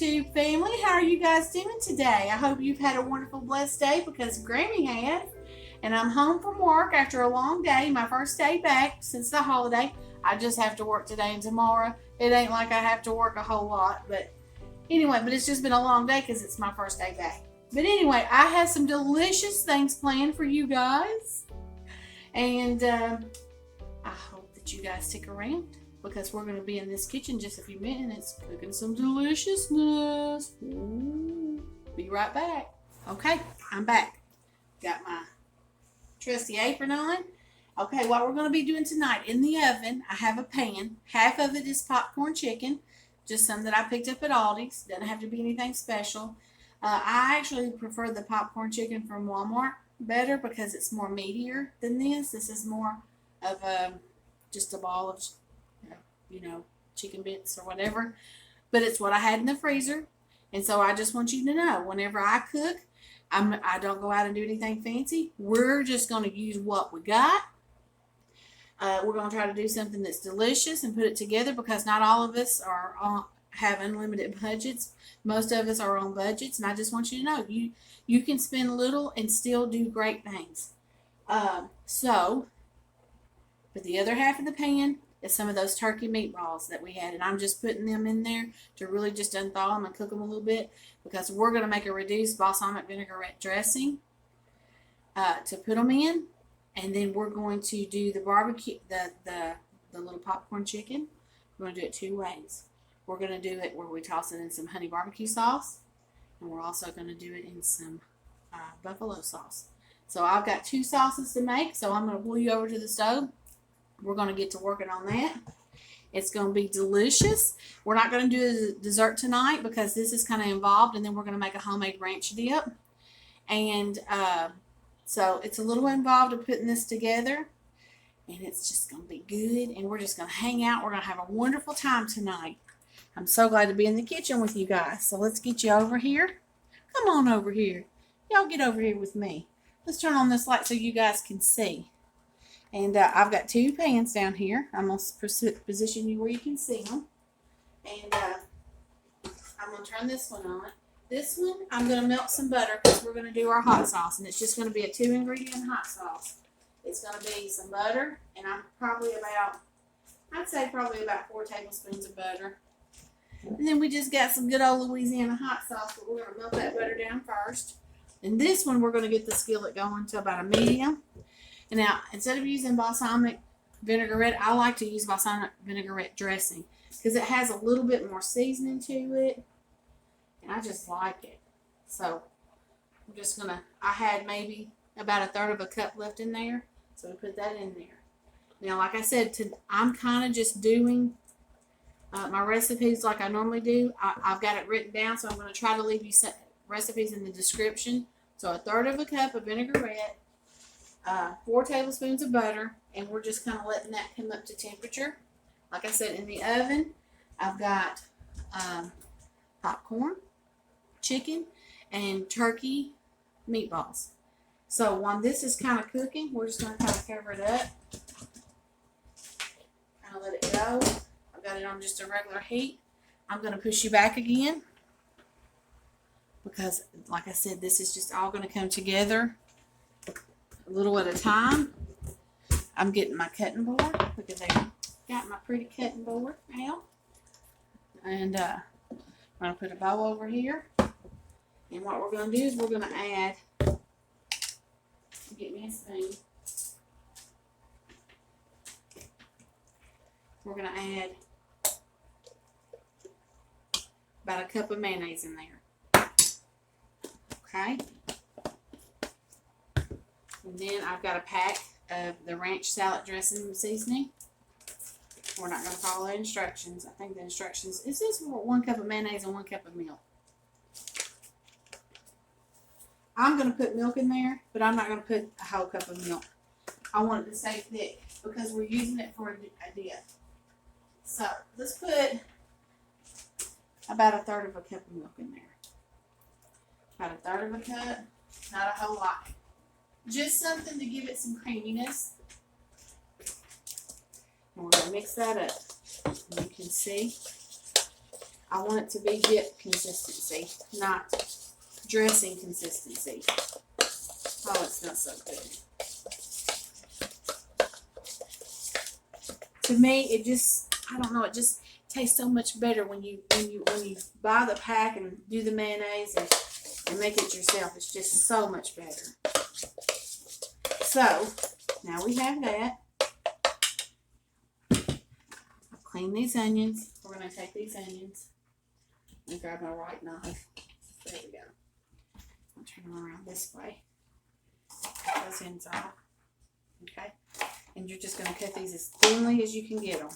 YouTube family. How are you guys doing today? I hope you've had a wonderful, blessed day because Grammy has. And I'm home from work after a long day, my first day back since the holiday. I just have to work today and tomorrow. It ain't like I have to work a whole lot, but anyway, it's just been a long day because it's my first day back. But anyway, I have some delicious things planned for you guys. And I hope that you guys stick around because we're going to be in this kitchen just a few minutes cooking some deliciousness. Ooh, be right back. Okay, I'm back. Got my trusty apron on. Okay, what we're going to be doing tonight in the oven, I have a pan. Half of it is popcorn chicken, just some that I picked up at Aldi's. Doesn't have to be anything special. I actually prefer the popcorn chicken from Walmart better because it's more meatier than this. This is more of just a ball of, chicken bits or whatever. But it's what I had in the freezer. And so I just want you to know, whenever I cook, I don't go out and do anything fancy. We're just going to use what we got. We're going to try to do something that's delicious and put it together because not all of us have unlimited budgets. Most of us are on budgets, and I just want you to know you can spend little and still do great things. So, for the other half of the pan is some of those turkey meatballs that we had, and I'm just putting them in there to really just unthaw them and cook them a little bit because we're going to make a reduced balsamic vinaigrette dressing to put them in. And then we're going to do the barbecue, the little popcorn chicken. We're going to do it two ways. We're going to do it where we toss it in some honey barbecue sauce. And we're also going to do it in some buffalo sauce. So I've got two sauces to make. So I'm going to pull you over to the stove. We're going to get to working on that. It's going to be delicious. We're not going to do a dessert tonight because this is kind of involved. And then we're going to make a homemade ranch dip. And so it's a little involved in putting this together, and it's just going to be good, and we're just going to hang out. We're going to have a wonderful time tonight. I'm so glad to be in the kitchen with you guys. So let's get you over here. Come on over here. Y'all get over here with me. Let's turn on this light so you guys can see. And I've got two pans down here. I'm going to position you where you can see them. And I'm going to turn this one on. This one, I'm going to melt some butter because we're going to do our hot sauce. And it's just going to be a 2-ingredient hot sauce. It's going to be some butter. And I'd say probably about 4 tablespoons of butter. And then we just got some good old Louisiana hot sauce. But we're going to melt that butter down first. And this one, we're going to get the skillet going to about a medium. And now, instead of using balsamic vinaigrette, I like to use balsamic vinaigrette dressing. Because it has a little bit more seasoning to it. I just like it. So I'm just going to, I had maybe about 1/3 cup left in there. So we put that in there. Now, like I said, I'm kind of just doing my recipes like I normally do. I've got it written down, so I'm going to try to leave you some recipes in the description. So 1/3 cup of vinaigrette, 4 tablespoons of butter, and we're just kind of letting that come up to temperature. Like I said, in the oven, I've got popcorn, chicken, and turkey meatballs. So while this is kind of cooking, we're just going to kind of cover it up. Kind of let it go. I've got it on just a regular heat. I'm going to push you back again because, like I said, this is just all going to come together a little at a time. I'm getting my cutting board. Look at that. Got my pretty cutting board out. And I'm going to put a bowl over here. And what we're going to do is we're going to add, get me a spoon. We're going to add about 1 cup of mayonnaise in there. Okay. And then I've got a pack of the ranch salad dressing and seasoning. We're not going to follow the instructions. I think the instructions, it says 1 cup of mayonnaise and 1 cup of milk. I'm going to put milk in there, but I'm not going to put a whole cup of milk. I want it to stay thick because we're using it for a dip. So let's put about 1/3 cup of milk in there. About 1/3 cup, not a whole lot. Just something to give it some creaminess. And we're going to mix that up. And you can see I want it to be dip consistency, not dressing consistency. Oh, it smells so good. To me, it just, I don't know, it just tastes so much better when you buy the pack and do the mayonnaise and make it yourself. It's just so much better. So, now we have that. I've cleaned these onions. We're going to take these onions. Let me grab my right knife. There we go. I'll turn them around this way. Cut those ends off. Okay. And you're just going to cut these as thinly as you can get them.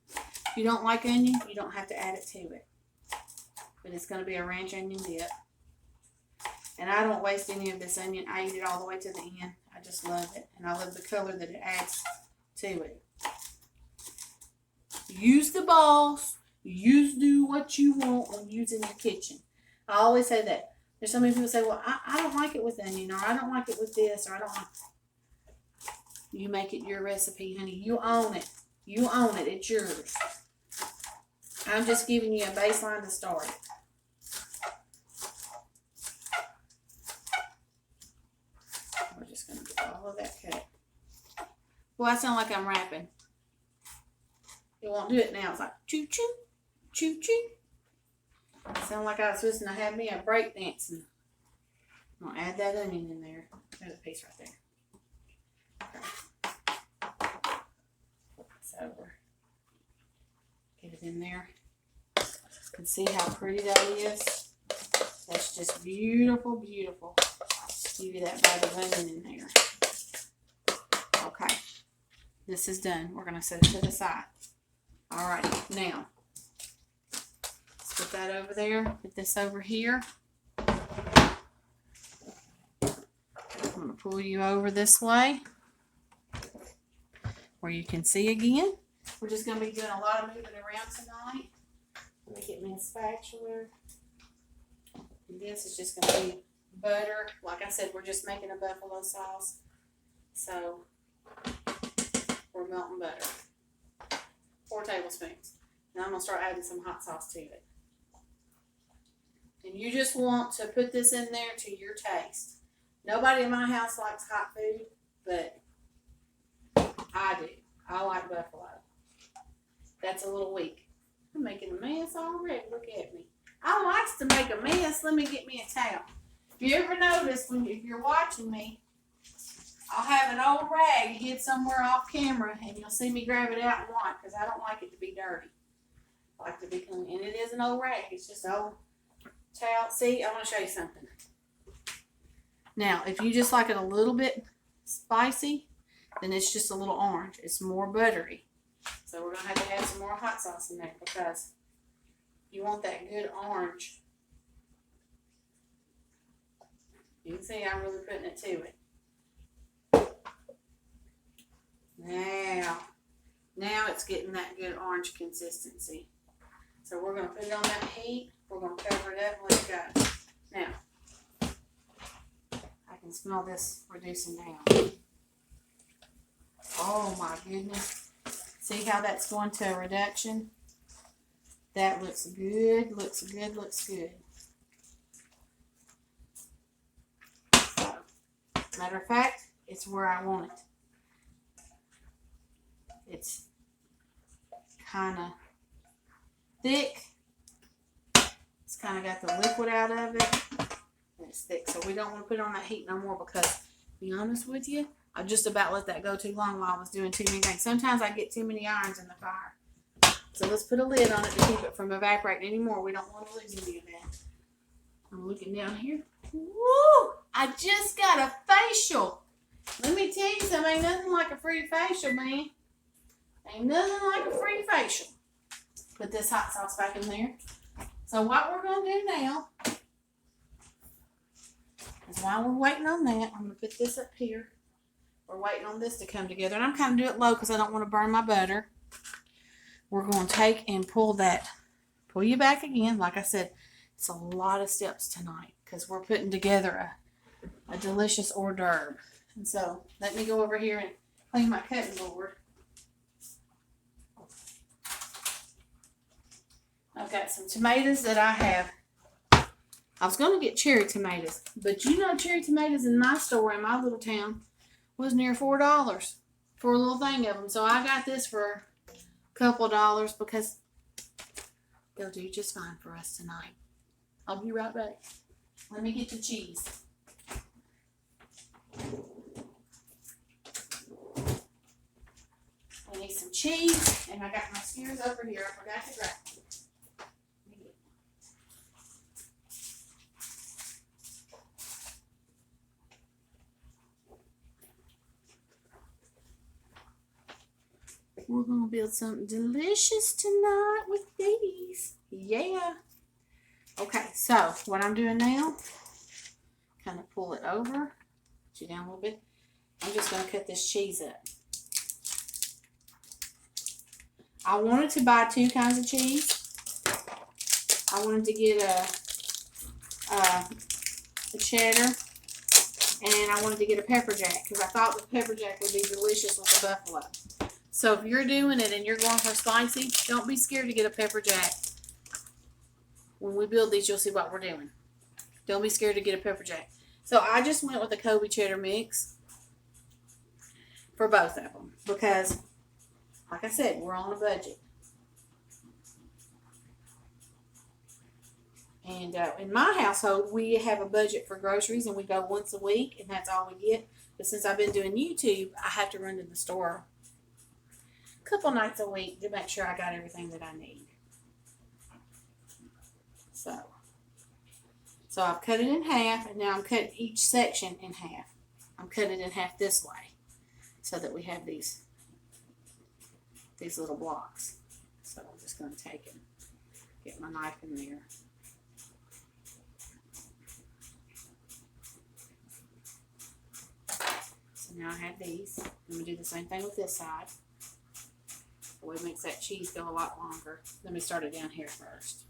If you don't like onion, you don't have to add it to it. But it's going to be a ranch onion dip. And I don't waste any of this onion. I eat it all the way to the end. I just love it. And I love the color that it adds to it. Use the balls. Do what you want when using your kitchen. I always say that. There's so many people say, well, I don't like it with onion, or I don't like it with this, or I don't like it. You make it your recipe, honey. You own it. You own it. It's yours. I'm just giving you a baseline to start. We're just going to get all of that cut. Well, I sound like I'm rapping. It won't do it now. It's like choo-choo, choo-choo. I sound like I was supposed to have me a break dancing. I'm going to add that onion in there. There's a piece right there. Okay. It's over. Get it in there. You can see how pretty that is. That's just beautiful, beautiful. Give you that bite of onion in there. Okay. This is done. We're going to set it to the side. All right. Now, let's put that over there. Put this over here. I'm going to pull you over this way where you can see again. We're just going to be doing a lot of moving around tonight. Let me get me a spatula. And this is just going to be butter. Like I said, we're just making a buffalo sauce. So, we're melting butter. 4 tablespoons. Now I'm going to start adding some hot sauce to it. And you just want to put this in there to your taste. Nobody in my house likes hot food, but I do. I like buffalo. That's a little weak. I'm making a mess already. Look at me. I likes to make a mess. Let me get me a towel. If you ever notice, if you're watching me, I'll have an old rag hid somewhere off camera, and you'll see me grab it out and wipe, because I don't like it to be dirty. I like to be clean. And it is an old rag. It's just an old towel. See, I want to show you something. Now, if you just like it a little bit spicy, then it's just a little orange. It's more buttery. So we're going to have to add some more hot sauce in there, because you want that good orange. You can see I'm really putting it to it. Now it's getting that good orange consistency. So we're going to put it on that heat. We're going to cover it up and let it go. Now, I can smell this reducing down. Oh my goodness. See how that's going to a reduction? That looks good, looks good, looks good. So, matter of fact, it's where I want it. It's kind of thick. It's kind of got the liquid out of it. And it's thick, so we don't want to put it on that heat no more, because, to be honest with you, I just about let that go too long while I was doing too many things. Sometimes I get too many irons in the fire. So let's put a lid on it to keep it from evaporating anymore. We don't want to lose any of that. I'm looking down here. Woo! I just got a facial. Let me tell you something. Ain't nothing like a free facial, man. Ain't nothing like a free facial. Put this hot sauce back in there. So what we're going to do now is, while we're waiting on that, I'm going to put this up here. We're waiting on this to come together. And I'm kind of doing it low because I don't want to burn my butter. We're going to take and pull you back again. Like I said, it's a lot of steps tonight because we're putting together a delicious hors d'oeuvre. And so let me go over here and clean my cutting board. I've got some tomatoes that I was going to get cherry tomatoes, but you know cherry tomatoes in my store in my little town was near $4 for a little thing of them. So I got this for a couple of dollars because they'll do just fine for us tonight. I'll be right back. Let me get the cheese. I need some cheese, and I got my spears over here. I forgot to grab them. We're going to build something delicious tonight with these. Yeah. Okay, so what I'm doing now, kind of pull it over, put you down a little bit. I'm just going to cut this cheese up. I wanted to buy 2 kinds of cheese. I wanted to get a cheddar, and I wanted to get a pepper jack because I thought the pepper jack would be delicious with the buffalo. So if you're doing it and you're going for spicy, don't be scared to get a pepper jack. When we build these, you'll see what we're doing. Don't be scared to get a pepper jack. So I just went with a Colby cheddar mix for both of them because, like I said, we're on a budget. And in my household, we have a budget for groceries and we go once a week and that's all we get. But since I've been doing YouTube, I have to run to the store couple nights a week to make sure I got everything that I need. So I've cut it in half, and now I'm cutting each section in half. I'm cutting it in half this way so that we have these little blocks. So I'm just going to take it, get my knife in there. So now I have these. I'm going to do the same thing with this side. Boy, it makes that cheese go a lot longer. Let me start it down here first.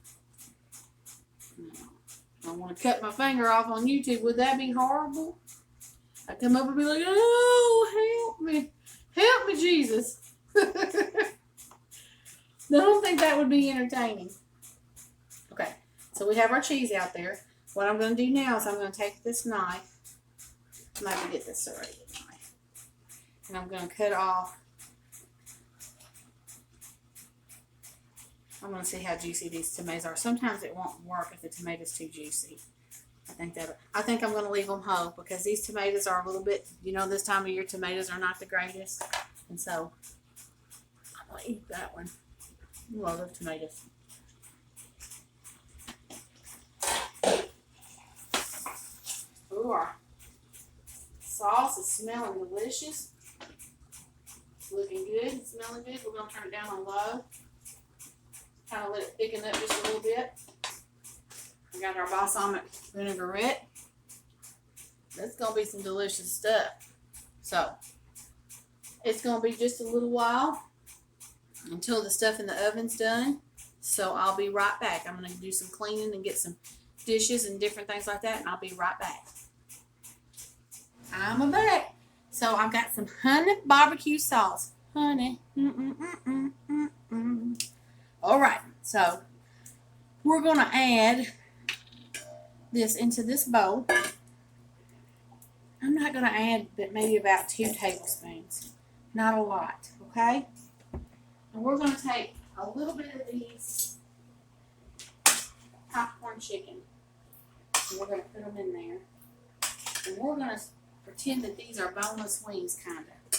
Now, I don't want to cut my finger off on YouTube. Would that be horrible? I'd come up and be like, oh, help me. Help me, Jesus. I don't think that would be entertaining. Okay, so we have our cheese out there. What I'm going to do now is I'm going to take this knife. I'm going to get this serrated knife. And I'm going to cut off. I'm going to see how juicy these tomatoes are. Sometimes it won't work if the tomato's too juicy. I think I'm going to leave them whole because these tomatoes are a little bit, this time of year tomatoes are not the greatest. And so I'm going to eat that one. Ooh, I love tomatoes. Ooh, our sauce is smelling delicious. It's looking good. It's smelling good. We're going to turn it down on low. Kind of let it thicken up just a little bit. We got our balsamic vinaigrette. That's going to be some delicious stuff. So, it's going to be just a little while until the stuff in the oven's done. So, I'll be right back. I'm going to do some cleaning and get some dishes and different things like that, and I'll be right back. I'm back. So, I've got some honey barbecue sauce. Honey. All right, so we're going to add this into this bowl. I'm not going to add but maybe about 2 tablespoons. Not a lot, okay? And we're going to take a little bit of these popcorn chicken. And we're going to put them in there. And we're going to pretend that these are boneless wings, kind of.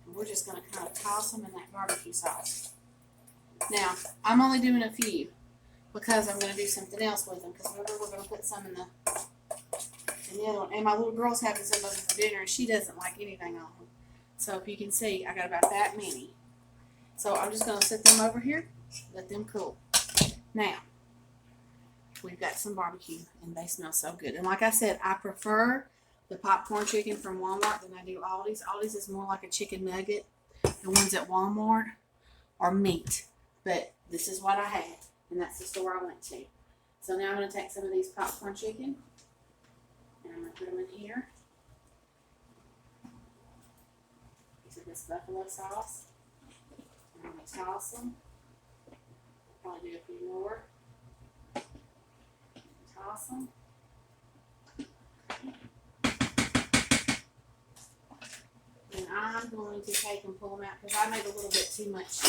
And we're just going to kind of toss them in that barbecue sauce. Now, I'm only doing a few because I'm going to do something else with them. Because remember, we're going to put some in the other one. And my little girl's having some of them for dinner, and she doesn't like anything on them. So if you can see, I got about that many. So I'm just going to set them over here, let them cool. Now, we've got some barbecue, and they smell so good. And like I said, I prefer the popcorn chicken from Walmart than I do Aldi's. Aldi's is more like a chicken nugget. The ones at Walmart are meat. But this is what I had, and that's the store I went to. So now I'm going to take some of these popcorn chicken, and I'm going to put them in here. These are this buffalo sauce. And I'm going to toss them. Probably do a few more. Toss them. And I'm going to take and pull them out because I made a little bit too much.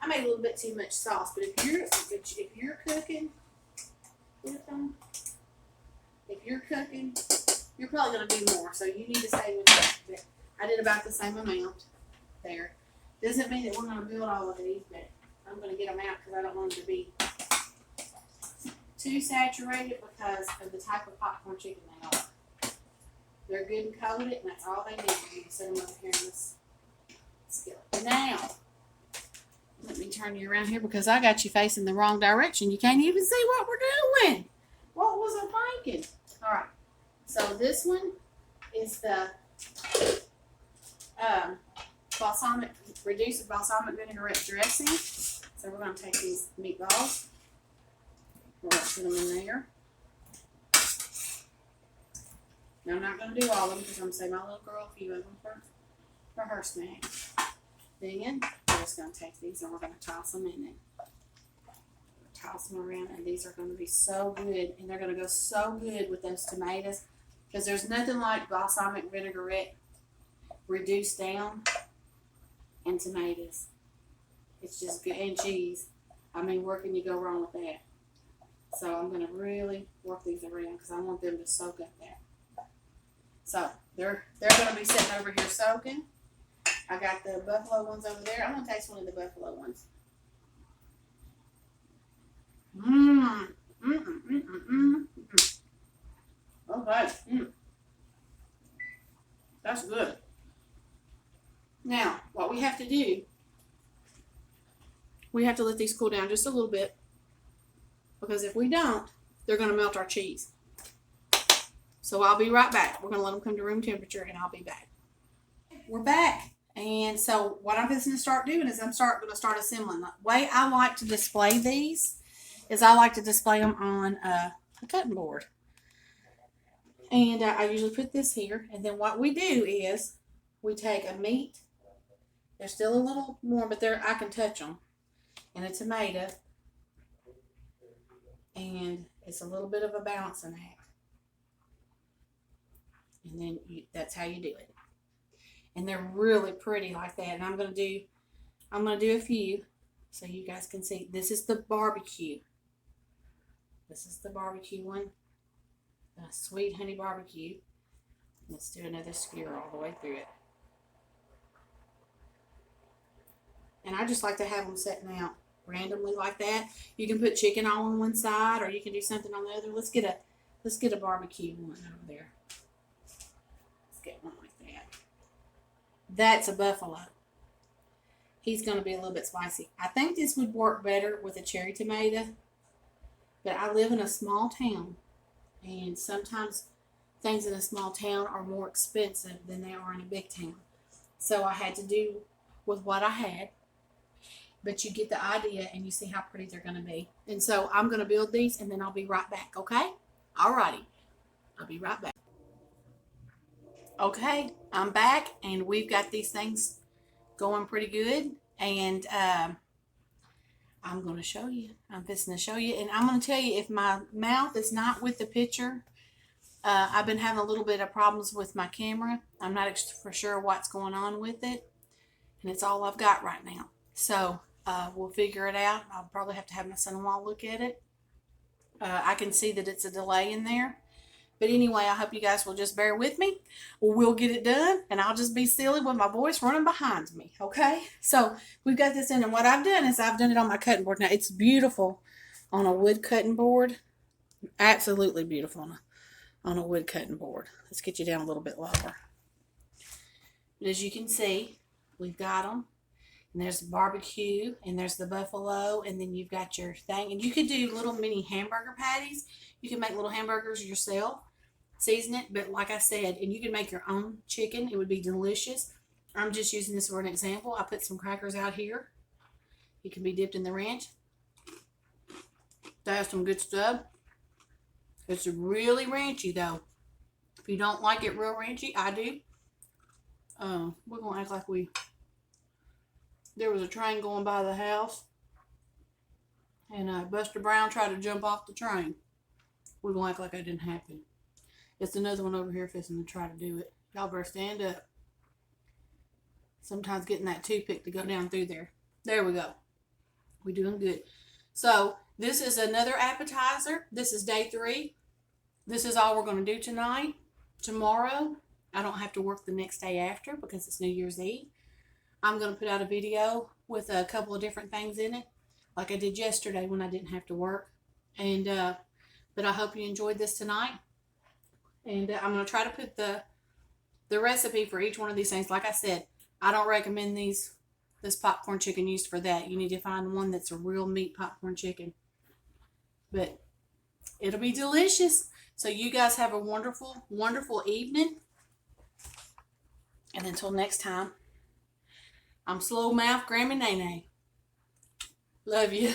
I made a little bit too much sauce. But if you're cooking with them, you're probably going to do more. So you need to stay with that. I did about the same amount there. Doesn't mean that we're going to build all of these, but I'm going to get them out because I don't want them to be too saturated because of the type of popcorn chicken they are. They're good and coated, and that's all they need. You can set them over here in this skillet. Now, let me turn you around here because I got you facing the wrong direction. You can't even see what we're doing. What was I thinking? All right. So this one is the reduced balsamic vinaigrette dressing. So we're going to take these meatballs. We're going to put them in there. Now I'm not going to do all of them because I'm going to save my little girl a few of them for her snack. Then we're just going to take these and we're going to toss them in there. Toss them around, and these are going to be so good, and they're going to go so good with those tomatoes because there's nothing like balsamic vinaigrette reduced down and tomatoes. It's just good, and cheese. I mean, where can you go wrong with that? So I'm going to really work these around because I want them to soak up that. So they're going to be sitting over here soaking. I got the buffalo ones over there. I'm going to taste one of the buffalo ones. Okay. That's good. Now, what we have to do, we have to let these cool down just a little bit because if we don't, they're going to melt our cheese. So I'll be right back. We're going to let them come to room temperature, and I'll be back. We're back. And so what I'm going to start doing is I'm going to start assembling. The way I like to display these is I like to display them on a cutting board. And I usually put this here. And then what we do is we take a meat. They're still a little warm, but I can touch them. And a tomato. And it's a little bit of a balancing act. And then that's how you do it. And they're really pretty like that. And I'm going to do a few so you guys can see. This is the barbecue. This is the barbecue one. The sweet honey barbecue. Let's do another skewer all the way through it. And I just like to have them sitting out randomly like that. You can put chicken all on one side, or you can do something on the other. Let's get a barbecue one over there. Let's get one like that. That's a buffalo. He's going to be a little bit spicy. I think this would work better with a cherry tomato. But I live in a small town, and sometimes things in a small town are more expensive than they are in a big town. So I had to do with what I had. But you get the idea, and you see how pretty they're going to be. And so I'm going to build these, and then I'll be right back, okay? Alrighty. I'll be right back. Okay, I'm back, and we've got these things going pretty good. And I'm going to show you. I'm fixing to show you. And I'm going to tell you, if my mouth is not with the picture, I've been having a little bit of problems with my camera. I'm not for sure what's going on with it. And it's all I've got right now. So we'll figure it out. I'll probably have to have my son-in-law look at it. I can see that it's a delay in there. But anyway, I hope you guys will just bear with me. We'll get it done, and I'll just be silly with my voice running behind me, okay? So we've got this in, and what I've done is I've done it on my cutting board. Now, it's beautiful on a wood cutting board. Absolutely beautiful on a wood cutting board. Let's get you down a little bit lower. But as you can see, we've got them. And there's the barbecue, and there's the buffalo, and then you've got your thing. And you could do little mini hamburger patties. You can make little hamburgers yourself, season it. But like I said, and you can make your own chicken. It would be delicious. I'm just using this for an example. I put some crackers out here. It can be dipped in the ranch. They have some good stuff. It's really ranchy, though. If you don't like it real ranchy, I do. We're going to act like there was a train going by the house. And Buster Brown tried to jump off the train. We're going to act like that didn't happen. It's another one over here fixing to try to do it. Y'all better stand up. Sometimes getting that toothpick to go down through there. There we go. We're doing good. So this is another appetizer. This is day 3. This is all we're going to do tonight. Tomorrow, I don't have to work the next day after because it's New Year's Eve. I'm going to put out a video with a couple of different things in it, like I did yesterday when I didn't have to work. And but I hope you enjoyed this tonight. And I'm going to try to put the recipe for each one of these things. Like I said, I don't recommend this popcorn chicken used for that. You need to find one that's a real meat popcorn chicken. But it'll be delicious. So you guys have a wonderful, wonderful evening. And until next time, I'm Slow Mouth Grammy Nene. Love you.